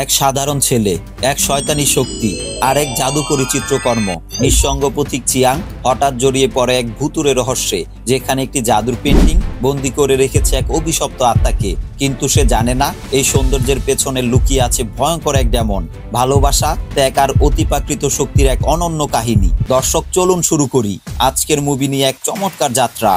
এক সাধারণ ছেলে, এক শয়তানি শক্তি আর এক জাদুকরী চিত্রকর্ম। নিঃসঙ্গ পথিক চিয়াং হঠাৎ জড়িয়ে পড়ে এক ভুতুরে রহস্যে, যেখানে একটি জাদুর পেন্টিং বন্দি করে রেখেছে এক অভিশপ্ত আত্মাকে। কিন্তু সে জানে না এই সৌন্দর্যের পেছনে লুকিয়ে আছে ভয়ঙ্কর এক ডেমন। ভালোবাসা, ত্যাগ আর অতিপ্রাকৃত শক্তির এক অনন্য কাহিনী। দর্শক, চলুন শুরু করি আজকের মুভি নিয়ে এক চমৎকার যাত্রা।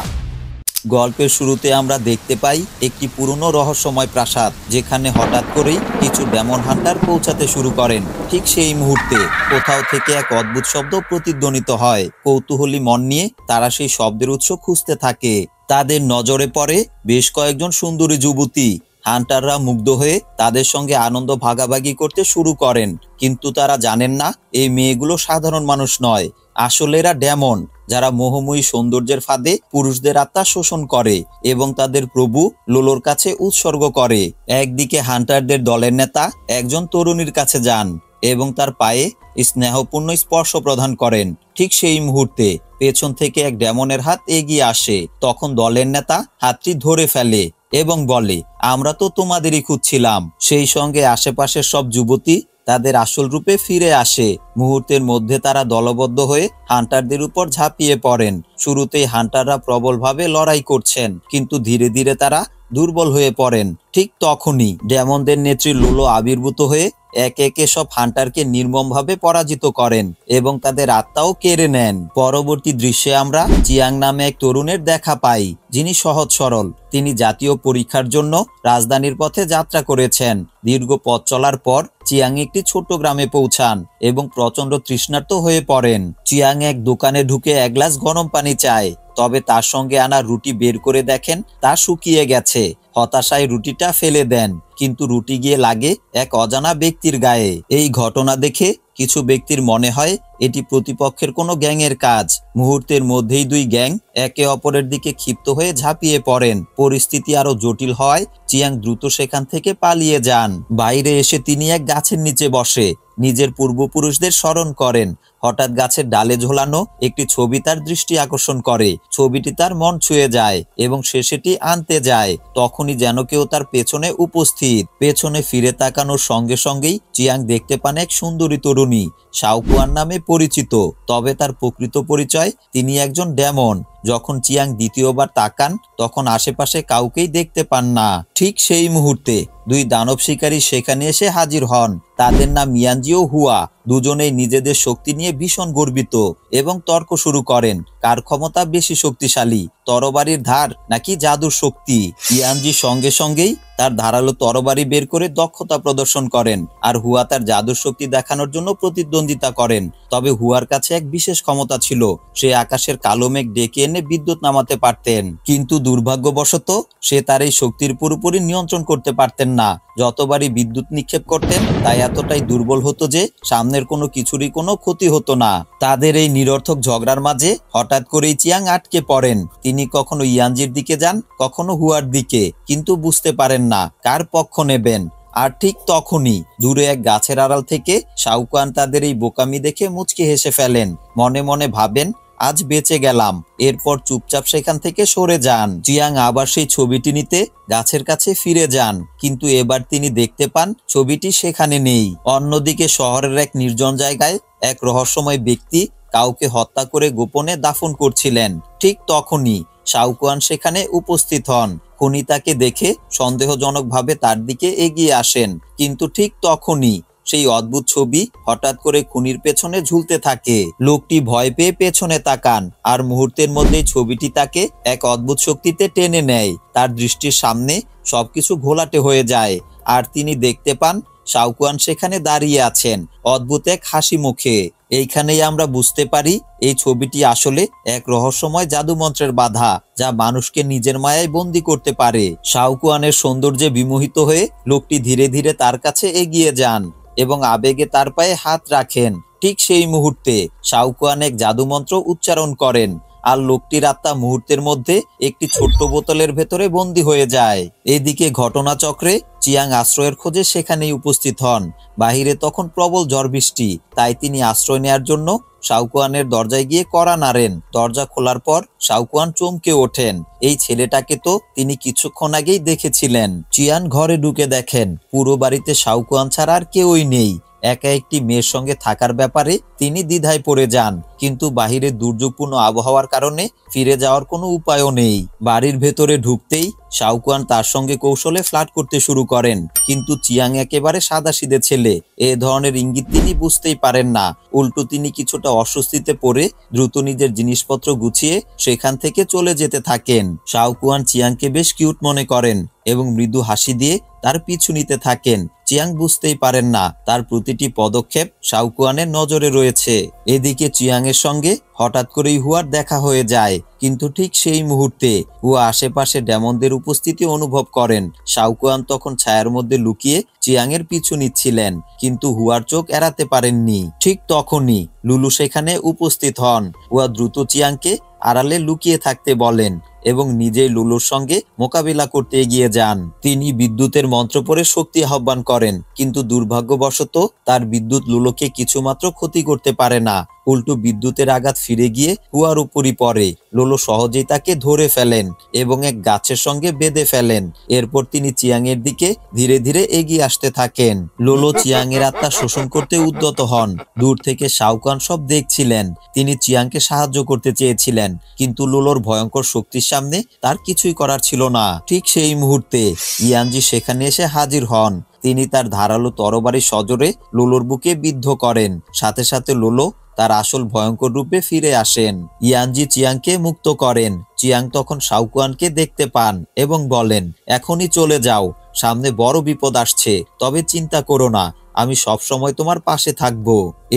গল্পের শুরুতে আমরা দেখতে পাই একটি পুরনো রহস্যময় প্রাসাদ, যেখানে হঠাৎ করেই কিছু ডেমন হান্টার পৌঁছাতে শুরু করেন। ঠিক সেই মুহূর্তে কোথাও থেকে এক অদ্ভুত শব্দ প্রতিধ্বনিত হয়। কৌতূহলী মন নিয়ে তারা সেই শব্দের উৎস খুঁজতে থাকে। তাদের নজরে পড়ে বেশ কয়েকজন সুন্দরী যুবতী। হান্টাররা মুগ্ধ হয়ে তাদের সঙ্গে আনন্দ ভাগাভাগি করতে শুরু করেন, কিন্তু তারা জানেন না এই মেয়েগুলো সাধারণ মানুষ নয়। আসলে এরা ডেমন, যারা মোহময়ী সৌন্দর্যের ফাঁদে পুরুষদের আত্মা শোষণ করে এবং তাদের প্রভু লোলোর কাছে উৎসর্গ করে। একদিকে হান্টারদের দলের নেতা একজন তরুণীর কাছে যান এবং তার পায়ে স্নেহপূর্ণ স্পর্শ প্রদান করেন। ঠিক সেই মুহূর্তে পেছন থেকে এক ডেমনের হাত এগিয়ে আসে। তখন দলের নেতা হাতটি ধরে ফেলে এবং বলে, আমরা তো তোমাদেরই খুঁজছিলাম। সেই সঙ্গে আশেপাশের সব যুবতী তাদের আসল রূপে ফিরে আসে। মুহূর্তের মধ্যে তারা দলবদ্ধ হয়ে হান্টারদের উপর ঝাঁপিয়ে পড়েন। শুরুতেই হান্টাররা প্রবলভাবে লড়াই করছেন, কিন্তু ধীরে ধীরে তারা দুর্বল হয়ে পড়েন। ঠিক তখনই ডেমনদের নেত্রী লোলো আবির্ভূত হয়ে একে একে সব হান্টারকে নির্মমভাবে পরাজিত করেন এবং তাদের আত্মাও কেড়ে নেন। পরবর্তী দৃশ্যে আমরা চিয়াং নামে এক তরুণের দেখা পাই, যিনি সহজ সরল। তিনি জাতীয় পরীক্ষার জন্য রাজধানীর পথে যাত্রা করেছেন। দীর্ঘ পথ চলার পর চিয়াং একটি ছোট্ট গ্রামে পৌঁছান এবং প্রচন্ড তৃষ্ণার্ত হয়ে পড়েন। চিয়াং এক দোকানে ঢুকে এক গ্লাস গরম পানি চায়, তবে তার সঙ্গে আনা রুটি বের করে দেখেন তা শুকিয়ে গেছে। হতাশায় রুটিটা ফেলে দেন, কিন্তু রুটি গিয়ে লাগে এক অজানা ব্যক্তির গায়ে। এই ঘটনা দেখে কিছু ব্যক্তির মনে হয় এটি প্রতিপক্ষের কোনো গ্যাংয়ের কাজ। মুহূর্তের মধ্যেই দুই গ্যাং একে অপরের দিকে ক্ষিপ্ত হয়ে ঝাঁপিয়ে পড়েন। পরিস্থিতি আরো জটিল হওয়ায় চিয়াং দ্রুত সেখান থেকে পালিয়ে যান। বাইরে এসে তিনি এক গাছের নিচে বসে নিজের পূর্বপুরুষদের স্মরণ করেন। হঠাৎ গাছের ডালে ঝোলানো একটি ছবি তার দৃষ্টি আকর্ষণ করে। ছবিটি তার মন ছুঁয়ে যায় এবং সে সেটি আনতে যায়। তখনই যেন কেউ তার পেছনে উপস্থিত। পেছনে ফিরে তাকানোর সঙ্গে সঙ্গেই চিয়াং দেখতে পান এক সুন্দরী তরুণী, শাওকুয়ান নামে পরিচিত। তবে তার প্রকৃত পরিচয়, তিনি একজন ডেমন। যখন চিয়াং দ্বিতীয়বার তাকান, তখন আশেপাশে কাউকেই দেখতে পান না। ঠিক সেই মুহূর্তে দুই দানব শিকারী সেখানে এসে হাজির হন। তাদের নাম মিয়ানজি ও হুয়া। দুজনেই নিজেদের শক্তি নিয়ে ভীষণ গর্বিত এবং তর্ক শুরু করেন, কার ক্ষমতা বেশি শক্তিশালী, তরবারির ধার নাকি জাদুর শক্তি। মিয়ানজি সঙ্গে সঙ্গেই তার ধারালো তরবারি বের করে দক্ষতা প্রদর্শন করেন, আর হুয়া তার জাদুর শক্তি দেখানোর জন্য প্রতিদ্বন্দ্বিতা করেন। তবে হুয়ার কাছে এক বিশেষ ক্ষমতা ছিল, সে আকাশের কালো মেঘ ডেকে এনে বিদ্যুৎ নামাতে পারতেন। কিন্তু দুর্ভাগ্যবশত সে তার এই শক্তির পুরোপুরি নিয়ন্ত্রণ করতে পারতেন না। যতবারই বিদ্যুৎ নিক্ষেপ করতেন, তাই এতটাই দুর্বল হতো যে সামনের কোনো কিছুরই কোনো ক্ষতি হতো না। তাদের এই নিরর্থক ঝগড়ার মাঝে হঠাৎ করেই চিয়াং আটকে পড়েন। তিনি কখনো ইয়ানজির দিকে যান, কখনো হুয়ার দিকে, কিন্তু বুঝতে পারেন না কার পক্ষ নেবেন। আর ঠিক তখনই দূরে এক গাছের আড়াল থেকে শাওকুয়ান তাদের এই বোকামি দেখে মুচকি হেসে ফেলেন। মনে মনে ভাবেন, আজ বেঁচে গেলাম। এরপর চুপচাপ সেখান থেকে সরে যান। চিয়াং আবার সেই ছবিটি নিতে গাছের কাছে ফিরে যান, কিন্তু এবার তিনি দেখতে পান ছবিটি সেখানে নেই। অন্যদিকে শহরের এক নির্জন জায়গায় এক রহস্যময় ব্যক্তি কাউকে হত্যা করে গোপনে দাফন করছিলেন। ঠিক তখনই শাওকুয়ান সেখানে উপস্থিত হন। খুনি তাকে দেখে সন্দেহজনকভাবে তার দিকে এগিয়ে আসেন, কিন্তু ঠিক তখনই সেই অদ্ভুত ছবি হঠাৎ করে খুনির পেছনে ঝুলতে থাকে। লোকটি ভয় পেয়ে পেছনে তাকান, আর মুহূর্তের মধ্যেই ছবিটি তাকে এক অদ্ভুত শক্তিতে টেনে নেয়। তার দৃষ্টির সামনে সবকিছু ঘোলাটে হয়ে যায়, আর তিনি দেখতে পান শাওকুয়ান সেখানে দাঁড়িয়ে আছেন অদ্ভুত এক হাসি মুখে। এইখানেই আমরা বুঝতে পারি এই ছবিটি আসলে এক রহস্যময় জাদুমন্ত্রের বাধা, যা মানুষকে নিজের মায়ায় বন্দী করতে পারে। শাওকুয়ানের সৌন্দর্যে বিমোহিত হয়ে লোকটি ধীরে ধীরে তার কাছে এগিয়ে যান এবং আবেগে তার পায়ে হাত রাখেন। ঠিক সেই মুহূর্তে শাওকুয়ান এক জাদুমন্ত্র উচ্চারণ করেন, আর লোকটির আত্মা মুহূর্তের মধ্যে একটি ছোট্ট বোতলের ভেতরে বন্দী হয়ে যায়। এদিকে ঘটনাচক্রে চিয়াং আশ্রয়ের খোঁজে সেখানেই উপস্থিত হন। বাহিরে তখন প্রবল ঝড় বৃষ্টি, তাই তিনি আশ্রয় নেয়ার জন্য শাওকুয়ানের দরজায় গিয়ে কড়া নাড়েন। দরজা খোলার পর শাওকুয়ান চমকে ওঠেন। এই ছেলেটাকে তো তিনি কিছুক্ষণ আগেই দেখেছিলেন। চিয়ান ঘরে ঢুকে দেখেন পুরো বাড়িতে শাওকুয়ান ছাড়া আর কেউই নেই। একা একটি মেয়ের সঙ্গে থাকার ব্যাপারে তিনি দ্বিধায় পড়ে যান, কিন্তু বাহিরে দুর্যোগপূর্ণ আবহাওয়ার কারণে ফিরে যাওয়ার কোনো উপায়ও নেই। বাড়ির ভেতরে ঢুকতেই শাওকুয়ান তার সঙ্গে কৌশলে ফ্লার্ট করতে শুরু করেন, কিন্তু চিয়াং একেবারে সাদাসিধে ছেলে, এ ধরনের ইঙ্গিত তিনি বুঝতেই পারেন না। উল্টো তিনি কিছুটা অস্বস্তিতে পড়ে দ্রুত নিজের জিনিসপত্র গুছিয়ে সেখান থেকে চলে যেতে থাকেন। শাওকুয়ান চিয়াংকে বেশ কিউট মনে করেন এবং মৃদু হাসি দিয়ে তার পিছু নিতে থাকেন। চিয়াং বুঝতেই পারেন না তার প্রতিটি পদক্ষেপ শাওকুয়ানের নজরে রয়েছে। এদিকে চিয়াং এর সঙ্গে হঠাৎ করেই হুয়ার দেখা হয়ে যায়, কিন্তু ঠিক সেই মুহূর্তে হুয়া আশেপাশে ডেমনদের উপস্থিতি অনুভব করেন। শাওকুয়ান তখন ছায়ার মধ্যে লুকিয়ে চিয়াং এর পিছু নিচ্ছিলেন, কিন্তু হুয়ার চোখ এড়াতে পারেননি। ঠিক তখনই লুলু সেখানে উপস্থিত হন। হুয়া দ্রুত চিয়াংকে আড়ালে লুকিয়ে থাকতে বলেন এবং নিজেই লুলুর সঙ্গে মোকাবিলা করতে এগিয়ে যান। তিনি বিদ্যুতের মন্ত্র পড়ে শক্তি আহ্বান করেন, কিন্তু দুর্ভাগ্যবশত তার বিদ্যুৎ লুলুকে কিছুমাত্র ক্ষতি করতে পারে না। উল্টো বিদ্যুতের আঘাত ফিরে গিয়ে হুয়ার উপরই পড়ে। লুলু সহজেই তাকে ধরে ফেলেন এবং এক গাছের সঙ্গে বেঁধে ফেলেন। এরপর তিনি চিয়াং এর দিকে ধীরে ধীরে এগিয়ে আসতে থাকেন। লুলু চিয়াং এর আত্মা শোষণ করতে উদ্যত হন। দূর থেকে শাওকুয়ান সব দেখছিলেন। তিনি চিয়াংকে সাহায্য করতে চেয়েছিলেন, কিন্তু লুলুর ভয়ঙ্কর শক্তির সামনে তার কিছুই করার ছিল না। ঠিক সেই মুহূর্তে ইয়ানজি সেখানে এসে হাজির হন। তিনি তার ধারালো তরবারি সজোরে লুলুর বুকে বিদ্ধ করেন। সাথে সাথে লুলু তার আসল ভয়ঙ্কর রূপে ফিরে আসেন। ইয়ানজি চিয়াংকে মুক্ত করেন। চিয়াং তখন শাওকুয়ানকে দেখতে পান এবং বলেন, এখনই চলে যাও, সামনে বড় বিপদ আসছে, তবে চিন্তা করো না, আমি সবসময় তোমার পাশে থাকব।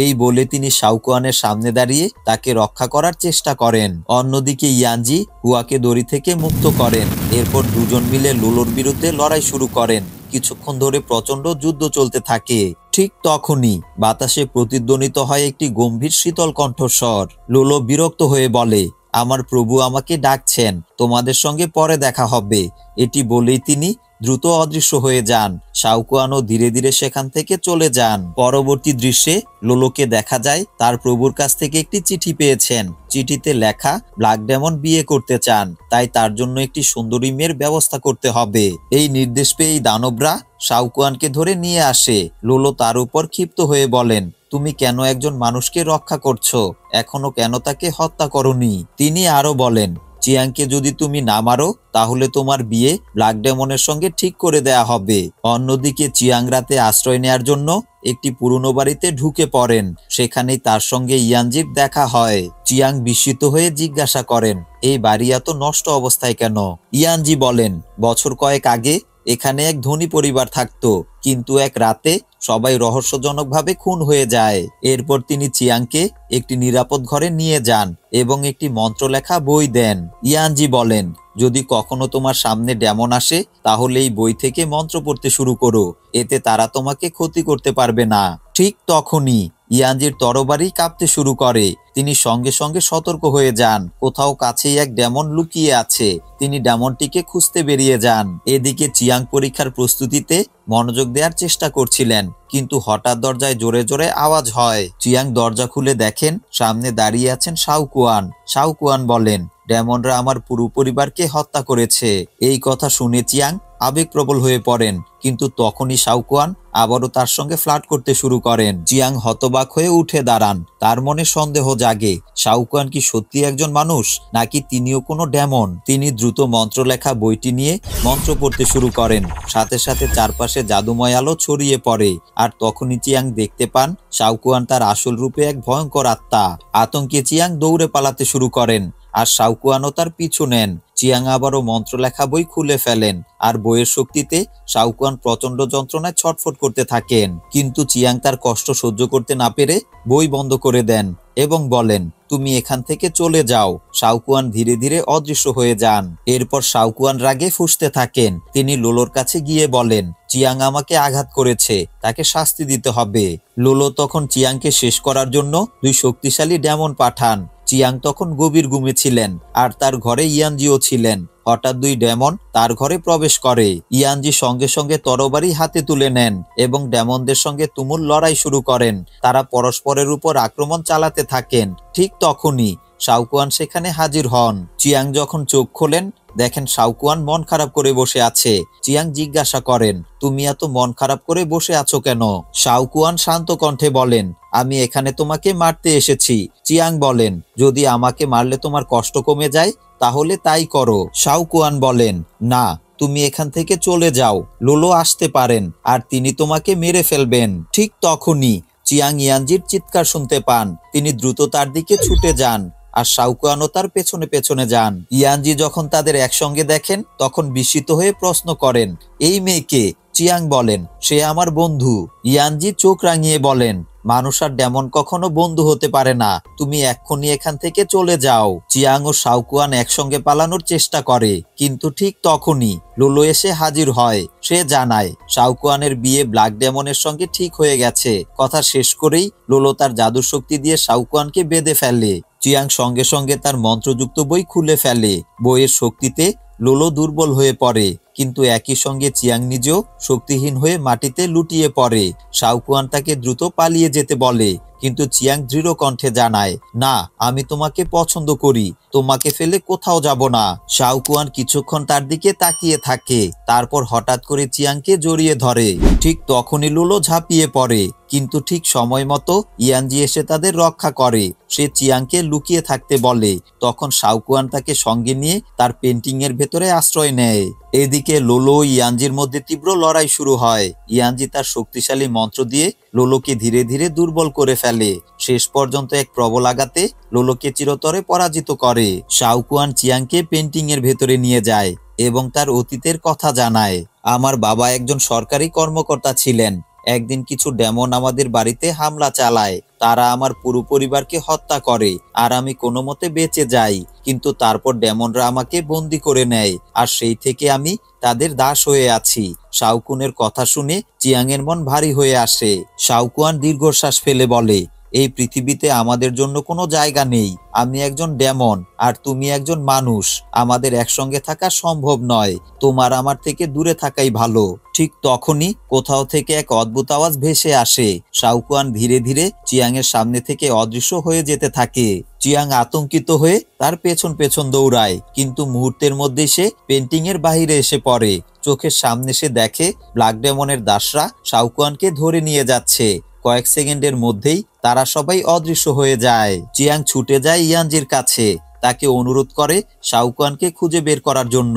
এই বলে তিনি শাওকুয়ানের সামনে দাঁড়িয়ে তাকে রক্ষা করার চেষ্টা করেন। অন্যদিকে ইয়ানজি হুয়াকে দড়ি থেকে মুক্ত করেন। এরপর দুজন মিলে লুলুর বিরুদ্ধে লড়াই শুরু করেন। কিছুক্ষণ ধরে প্রচন্ড যুদ্ধ চলতে থাকে। ঠিক তখনই বাতাসে প্রতিধ্বনিত হয় একটি গম্ভীর শীতল কণ্ঠস্বর। লুলু বিরক্ত হয়ে বলে, আমার প্রভু আমাকে ডাকছেন, তোমাদের সঙ্গে পরে দেখা হবে। এটি বলেই তিনি দ্রুত অদৃশ্য হয়ে যান। শাওকুয়ানও ধীরে ধীরে সেখান থেকে চলে যান। পরবর্তী দৃশ্যে লুলুকে দেখা যায় তার প্রভুর কাছ থেকে একটি চিঠি পেয়েছেন। চিঠিতে লেখা, ব্ল্যাক ডেমন বিয়ে করতে চান, তাই তার জন্য একটি সুন্দরী মেয়ের ব্যবস্থা করতে হবে। এই নির্দেশ পেয়ে এই দানবরা শাওকুয়ানকে ধরে নিয়ে আসে। লুলু তার উপর ক্ষিপ্ত হয়ে বলেন, তুমি কেন একজন মানুষকে রক্ষা করছো? এখনো কেন তাকে হত্যা করনি? তিনি আরো বলেন, চিয়াংকে যদি তুমি না মারো তাহলে তোমার বিয়ে ব্ল্যাক ডেমনের সঙ্গে ঠিক করে দেয়া হবে। অন্যদিকে চিয়াং রাতে আশ্রয় নেয়ার জন্য একটি পুরনো বাড়িতে ঢুকে পড়েন। সেখানেই তার সঙ্গে ইয়ানজির দেখা হয়। চিয়াং বিস্মিত হয়ে জিজ্ঞাসা করেন, এই বাড়ি এত নষ্ট অবস্থায় কেন? ইয়ানজি বলেন, বছর কয়েক আগে এখানে এক ধনী পরিবার থাকতো, কিন্তু এক রাতে সবাই রহস্যজনকভাবে খুন হয়ে যায়। এরপর তিনি চিয়াংকে একটি নিরাপদ ঘরে নিয়ে যান এবং একটি মন্ত্রলেখা বই দেন। ইয়ানজি বলেন, যদি কখনো তোমার সামনে ডেমন আসে তাহলে এই বই থেকে মন্ত্র পড়তে শুরু করো, এতে তারা তোমাকে ক্ষতি করতে পারবে না। ঠিক তখনই ইয়ানজির তরবারি কাঁপতে শুরু করে। তিনি সঙ্গে সঙ্গে সতর্ক হয়ে যান, কোথাও কাছেই এক ডেমন লুকিয়ে আছে। তিনি ডেমনটিকে খুঁজতে বেরিয়ে যান। এদিকে চিয়াং পরীক্ষার প্রস্তুতিতে মনোযোগ দেওয়ার চেষ্টা করছিলেন, কিন্তু হঠাৎ দরজায় জোরে জোরে আওয়াজ হয়। চিয়াং দরজা খুলে দেখেন সামনে দাঁড়িয়ে আছেন শাওকুয়ান। শাওকুয়ান বলেন, ডেমনরা আমার পুরো পরিবারকে হত্যা করেছে। এই কথা শুনে চিয়াং আবেগপ্রবল হয়ে পড়েন, কিন্তু তখনই শাওকুয়ান আবারও তার সঙ্গে ফ্লার্ট করতে শুরু করেন। চিয়াং হতবাক হয়ে উঠে দাঁড়ান। তার মনে সন্দেহ জাগে, শাওকুয়ান কি সত্যি একজন মানুষ, নাকি তিনিও কোনো ডেমন? তিনি দ্রুত মন্ত্র লেখা বইটি নিয়ে মন্ত্র পড়তে শুরু করেন। সাথে সাথে চারপাশে জাদুময় আলো ছড়িয়ে পড়ে। আর তখনই চিয়াং দেখতে পান শাওকুয়ান তার আসল রূপে এক ভয়ঙ্কর আত্মা। আতঙ্কে চিয়াং দৌড়ে পালাতে শুরু করেন, আর শাওকুয়ানও তার পিছু নেন। চিয়াং আবারও মন্ত্র লেখা বই খুলে ফেলেন, আর বইয়ের শক্তিতে শাওকুয়ান প্রচন্ড যন্ত্রণায় ছটফট করতে থাকেন। কিন্তু চিয়াং তার কষ্ট সহ্য করতে না পেরে বই বন্ধ করে দেন এবং বলেন, তুমি এখান থেকে চলে যাও। শাওকুয়ান ধীরে ধীরে অদৃশ্য হয়ে যান। এরপর শাওকুয়ান রাগে ফুঁসতে থাকেন। তিনি লুলুর কাছে গিয়ে বলেন, চিয়াং আমাকে আঘাত করেছে, তাকে শাস্তি দিতে হবে। লুলু তখন চিয়াংকে শেষ করার জন্য দুই শক্তিশালী ডেমন পাঠান। চিয়াং তখন গভীর ঘুমে ছিলেন আর তার ঘরে ইয়ানজিও ছিলেন। হঠাৎ দুই ডেমন তার ঘরে প্রবেশ করে। ইয়ানজি সঙ্গে সঙ্গে তরবারি হাতে তুলে নেন এবং ডেমনদের সঙ্গে তুমুল লড়াই শুরু করেন। তারা পরস্পরের উপর আক্রমণ চালাতে থাকেন। ঠিক তখনই শাওকুয়ান সেখানে হাজির হন। চিয়াং যখন চোখ খোলেন দেখেন শাওকুয়ান মন খারাপ করে বসে আছে। চিয়াং জিজ্ঞাসা করেন, তুমি এত মন খারাপ করে বসে আছো কেন? শাওকুয়ান শান্ত কণ্ঠে বলেন, আমি এখানে তোমাকে মারতে এসেছি। চিয়াং বলেন, যদি আমাকে মারলে তোমার কষ্ট কমে যায় তাহলে তাই করো। শাওকুয়ান বলেন, না, তুমি এখান থেকে চলে যাও। লোলো আসতে পারেন আর তিনি তোমাকে মেরে ফেলবেন। ঠিক তখনই চিয়াং ইয়ানজির চিৎকার শুনতে পান। তিনি দ্রুত তার দিকে ছুটে যান আর শাওকুয়ানও তার পেছনে পেছনে যান। ইয়ানজি যখন তাদের একসঙ্গে দেখেন তখন বিস্মিত হয়ে প্রশ্ন করেন, এই মেয়েকে? চিয়াং বলেন, সে আমার বন্ধু। ইয়ানজি চোখ রাঙিয়ে বলেন, মানুষ আর ডেমন কখনো বন্ধু হতে পারে না। তুমি এক্ষুনি এখান থেকে চলে যাও। চিয়াং ও শাওকুয়ান একসঙ্গে পালানোর চেষ্টা করে, কিন্তু ঠিক তখনই লোলো এসে হাজির হয়। সে জানায় শাওকুয়ানের বিয়ে ব্ল্যাক ডেমনের সঙ্গে ঠিক হয়ে গেছে। কথা শেষ করেই লোলো তার জাদুর শক্তি দিয়ে শাওকুয়ানকে বেঁধে ফেলে। চিয়াং সঙ্গে সঙ্গে তার মন্ত্রযুক্ত বই খুলে ফেলে। বইয়ের শক্তিতে লোলো দুর্বল হয়ে পড়ে, কিন্তু একই সঙ্গে চিয়াং নিজেও শক্তিহীন হয়ে মাটিতে লুটিয়ে পড়ে। শাওকুয়ান তাকে দ্রুত পালিয়ে যেতে বলে, কিন্তু চিয়াং দৃঢ় কণ্ঠে জানায়, না, আমি তোমাকে পছন্দ করি, তোমাকে ফেলে কোথাও যাব না। শাওকুয়ান কিছুক্ষণ তার দিকে তাকিয়ে থাকে, তারপর হঠাৎ করে চিয়াংকে জড়িয়ে ধরে। ঠিক তখনই লোলো ঝাঁপিয়ে পড়ে, কিন্তু ঠিক সময় মতো ইয়ানজি এসে তাদের রক্ষা করে। সে চিয়াংকে লুকিয়ে থাকতে বলে। তখন শাওকুয়ান তাকে সঙ্গে নিয়ে তার পেন্টিং এর ভেতরে আশ্রয় নেয়। এদিকে লোলো ও ইয়ানজির মধ্যে তীব্র লড়াই শুরু হয়। ইয়ানজি তার শক্তিশালী মন্ত্র দিয়ে লোলোকে ধীরে ধীরে দুর্বল করে ফেলে। শেষ পর্যন্ত এক প্রবল আঘাতে লোলোকে চিরতরে পরাজিত করে। শাওকুয়ান চিয়াংকে পেন্টিং এর ভেতরে নিয়ে যায় এবং তার অতীতের কথা জানায়। আমার বাবা একজন সরকারি কর্মকর্তা ছিলেন। একদিন কিছু ডেমন আমাদের বাড়িতে হামলা চালায়। তারা আমার পুরো পরিবারকে হত্যা করে আর আমি কোনো মতে বেঁচে যাই। কিন্তু তারপর ডেমনরা আমাকে বন্দি করে নেয় আর সেই থেকে আমি তাদের দাস হয়ে আছি। শাওকুয়ানের কথা শুনে চিয়াংয়ের মন ভারী হয়ে আসে। শাওকুয়ান দীর্ঘশ্বাস ফেলে বলে, এই পৃথিবীতে আমাদের জন্য কোনো জায়গা নেই। আমি একজন ডেমন আর তুমি একজন মানুষ। আমাদের একসঙ্গে থাকা সম্ভব নয়। তোমার আমার থেকে দূরে থাকাই ভালো। ঠিক তখনই কোথাও থেকে এক অদ্ভুত আওয়াজ ভেসে আসে। শাওকুয়ান ধীরে ধীরে চিয়াংয়ের সামনে থেকে অদৃশ্য হয়ে যেতে থাকে। চিয়াং আতঙ্কিত হয়ে তার পেছন পেছন দৌড়ায়, কিন্তু মুহূর্তের মধ্যেই সে পেন্টিং এর বাহিরে এসে পড়ে। চোখের সামনে সে দেখে ব্ল্যাক ডেমনের দাসরা শাওকুয়ানকে ধরে নিয়ে যাচ্ছে। কয়েক সেকেন্ডের মধ্যেই তারা সবাই অদৃশ্য হয়ে যায়। চিয়াং ছুটে যায় ইয়ানজির কাছে, তাকে অনুরোধ করে শাওকুয়ানকে খুঁজে বের করার জন্য।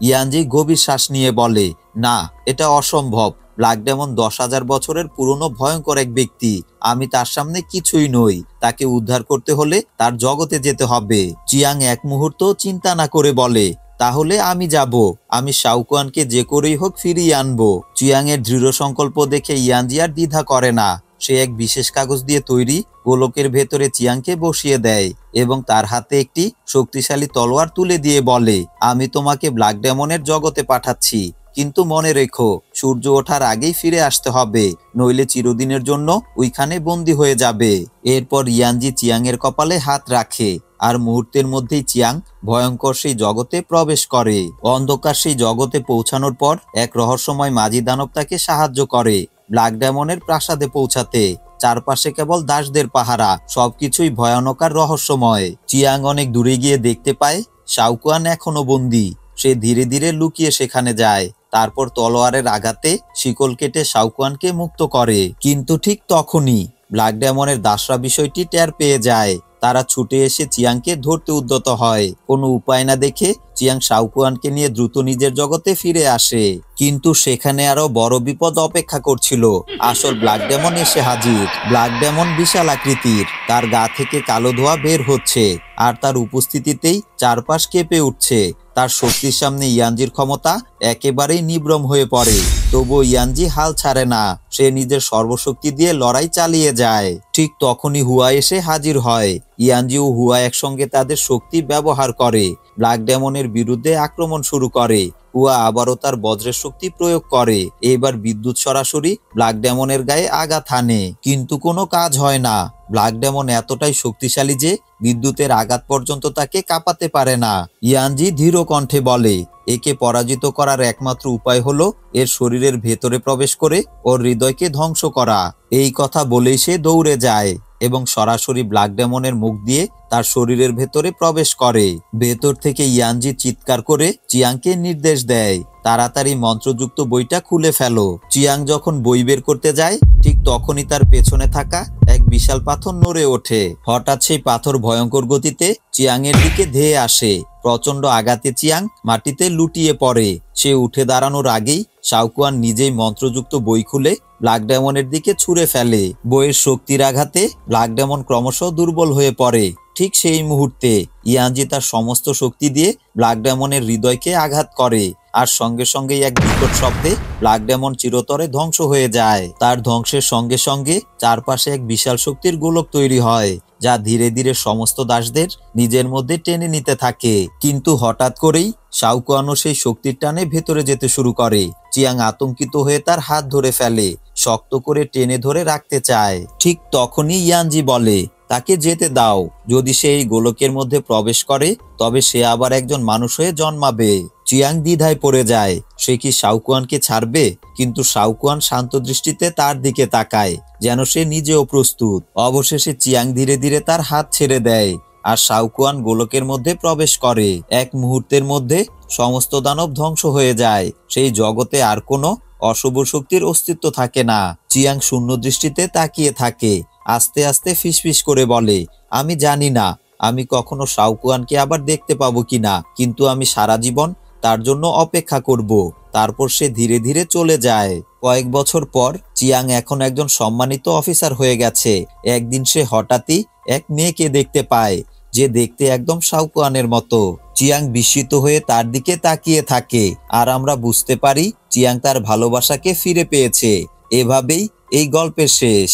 ইয়ানজি গভীর শ্বাস নিয়ে বলে, না, এটা অসম্ভব। ব্ল্যাক ডেমন 10,000 বছরের পুরনো ভয়ঙ্কর এক ব্যক্তি। আমি তার সামনে কিছুই নই। তাকে উদ্ধার করতে হলে তার জগতে যেতে হবে। চিয়াং এক মুহূর্ত চিন্তা না করে বলে, তাহলে আমি যাব। আমি শাওকুয়ানকে যে করেই হোক ফিরিয়ে আনবো। চিয়াং এর দৃঢ় সংকল্প দেখে ইয়ানজি আর দ্বিধা করে না। সে এক বিশেষ কাগজ দিয়ে তৈরি গোলকের ভেতরে চিয়াংকে বসিয়ে দেয় এবং তার হাতে একটি শক্তিশালী তলোয়ার তুলে দিয়ে বলে, আমি তোমাকে ব্ল্যাক ডেমনের জগতে পাঠাচ্ছি, কিন্তু মনে রেখো সূর্য ওঠার আগেই ফিরে আসতে হবে, নইলে চিরদিনের জন্য ওইখানে বন্দী হয়ে যাবে। এরপর ইয়ানজি চিয়াং এর কপালে হাত রাখে আর মুহূর্তের মধ্যেই চিয়াং ভয়ঙ্কর সেই জগতে প্রবেশ করে। অন্ধকার সেই জগতে পৌঁছানোর পর এক রহস্যময় মাঝি দানব তাকে সাহায্য করে ব্ল্যাক ডেমনের প্রাসাদে পৌঁছাতে। চারপাশে কেবল দাসদের পাহারা, সবকিছুই ভয়ানক আর রহস্যময়। চিয়াং অনেক দূরে গিয়ে দেখতে পায় শাওকুয়ান এখনো বন্দী। সে ধীরে ধীরে লুকিয়ে সেখানে যায়, তারপর তলোয়ারের আঘাতে শিকল কেটে শাওকুয়ানকে মুক্ত করে। কিন্তু ঠিক তখনই ব্ল্যাক ডেমনের দাসরা বিষয়টি টের পেয়ে যায়। তারা ছুটে এসে চিয়াংকে ধরতে উদ্যত হয়। কোনো উপায় না দেখে চিয়াং শাওকুয়ানকে নিয়ে দ্রুত নিজের জগতে ফিরে আসে, কিন্তু সেখানে আরো বড় বিপদ অপেক্ষা করছিল। আসল ব্ল্যাক ডেমন এসে হাজির। ব্ল্যাক ডেমন বিশাল আকৃতির, তার গা থেকে কালো ধোঁয়া বের হচ্ছে আর তার উপস্থিতিতেই চারপাশ কেঁপে উঠছে। তার শক্তির সামনে ইয়ানজির ক্ষমতা একেবারেই নির্মম হয়ে পড়ে। তবুও ইয়ানজি হাল ছাড়ে না। সে নিজের সর্বশক্তি দিয়ে লড়াই চালিয়ে যায়। ঠিক ঠিক তখনই হুয়া এসে হাজির হয়। ইয়ানজি ও হুয়া একসঙ্গে তাদের শক্তি ব্যবহার করে ব্ল্যাক ডেমনের বিরুদ্ধে আক্রমণ শুরু করে। হুয়া আবারও তার বজ্রের শক্তি প্রয়োগ করে। এবার বিদ্যুৎ সরাসরি ব্ল্যাক ডেমনের গায়ে আঘাত হানে, কিন্তু কোনো কাজ হয় না। ব্ল্যাক ডেমন এতটাই শক্তিশালী যে বিদ্যুতের আঘাত পর্যন্ত তাকে কাঁপাতে পারে না। ইয়ানজি ধীর কণ্ঠে বলে, একে পরাজিত করার একমাত্র উপায় হলো এর শরীরের ভেতরে প্রবেশ করে ওর হৃদয়কে ধ্বংস করা। এই কথা বলেই সে দৌড়ে যায় এবং সরাসরি ব্ল্যাক ডেমনের মুখ দিয়ে তার শরীরের ভেতরে প্রবেশ করে। ভেতর থেকে ইয়ানজি চিৎকার করে চিয়াংকে নির্দেশ দেয়, তাড়াতাড়ি মন্ত্রযুক্ত বইটা খুলে ফেলো। চিয়াং যখন বই বের করতে যায় ঠিক তখনই তার পেছনে থাকা এক বিশাল পাথর নড়ে ওঠে। হঠাৎ সেই পাথর ভয়ঙ্কর গতিতে চিয়াং এর দিকে ধেয়ে আসে। প্রচন্ড আঘাতে চিয়াং মাটিতে লুটিয়ে পড়ে। সে উঠে দাঁড়ানোর আগেই শাওকুয়ান নিজেই মন্ত্রযুক্ত বই খুলে ব্ল্যাক ডেমনের দিকে ছুঁড়ে ফেলে। বইয়ের শক্তির আঘাতে ব্ল্যাক ডেমন ক্রমশ দুর্বল হয়ে পড়ে। ঠিক সেই মুহূর্তে ইয়ানজি তার সমস্ত শক্তি দিয়ে ব্ল্যাক ডেমনের হৃদয়কে আঘাত করে, আর সঙ্গে সঙ্গে এক বিকট শব্দে ব্ল্যাক ডেমন চিরতরে ধ্বংস হয়ে যায়। তার ধ্বংসের সঙ্গে সঙ্গে চারপাশে এক বিশাল শক্তির গোলক তৈরি হয়, যা ধীরে ধীরে সমস্ত দাসদের নিজের মধ্যে টেনে নিতে থাকে। কিন্তু হঠাৎ করেই শাওকুয়ানও সেই শক্তির টানে ভেতরে যেতে শুরু করে। চিয়াং আতঙ্কিত হয়ে তার হাত ধরে ফেলে, শক্ত করে টেনে ধরে রাখতে চায়। ঠিক তখনই ইয়ানজি বলে, তাকে যেতে দাও। যদি সে এই গোলকের মধ্যে প্রবেশ করে তবে সে আবার একজন মানুষ হয়ে জন্মাবে। চিয়াং দ্বিধায় পড়ে যায়, সে কি শাওকুয়ানকে ছাড়বে? কিন্তু শাওকুয়ান শান্ত দৃষ্টিতে তার দিকে তাকায়, যেন সে নিজেও প্রস্তুত। অবশেষে চিয়াং ধীরে ধীরে তার হাত ছেড়ে দেয়, আর শাওকুয়ান গোলকের মধ্যে প্রবেশ করে। এক মুহূর্তের মধ্যে সমস্ত দানব ধ্বংস হয়ে যায়। সেই জগতে আর কোনো অশুভ শক্তির অস্তিত্ব থাকে না। চিয়াং শূন্য দৃষ্টিতে তাকিয়ে থাকে, আস্তে আস্তে ফিসফিস করে বলে, আমি জানি না আমি কখনো শাওকুয়ানকে আবার দেখতে পাবো কিনা, কিন্তু আমি সারা জীবন তার জন্য অপেক্ষা করব। তারপর সে ধীরে ধীরে চলে যায়। কয়েক বছর পর চিয়াং এখন একজন সম্মানিত অফিসার হয়ে গেছে। একদিন সে হঠাৎই এক মেয়েকে দেখতে পায়, যে দেখতে একদম শাওকুয়ানের মতো। চিয়াং বিস্মিত হয়ে তার দিকে তাকিয়ে থাকে, আর আমরা বুঝতে পারি চিয়াং তার ভালোবাসাকে ফিরে পেয়েছে। এভাবেই এই গল্পের শেষ।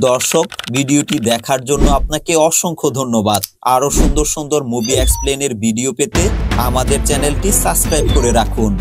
দর্শক, ভিডিওটি দেখার জন্য আপনাকে অসংখ্য ধন্যবাদ। আরো সুন্দর সুন্দর মুভি এক্সপ্লেনের ভিডিও পেতে আমাদের চ্যানেলটি সাবস্ক্রাইব করে রাখুন।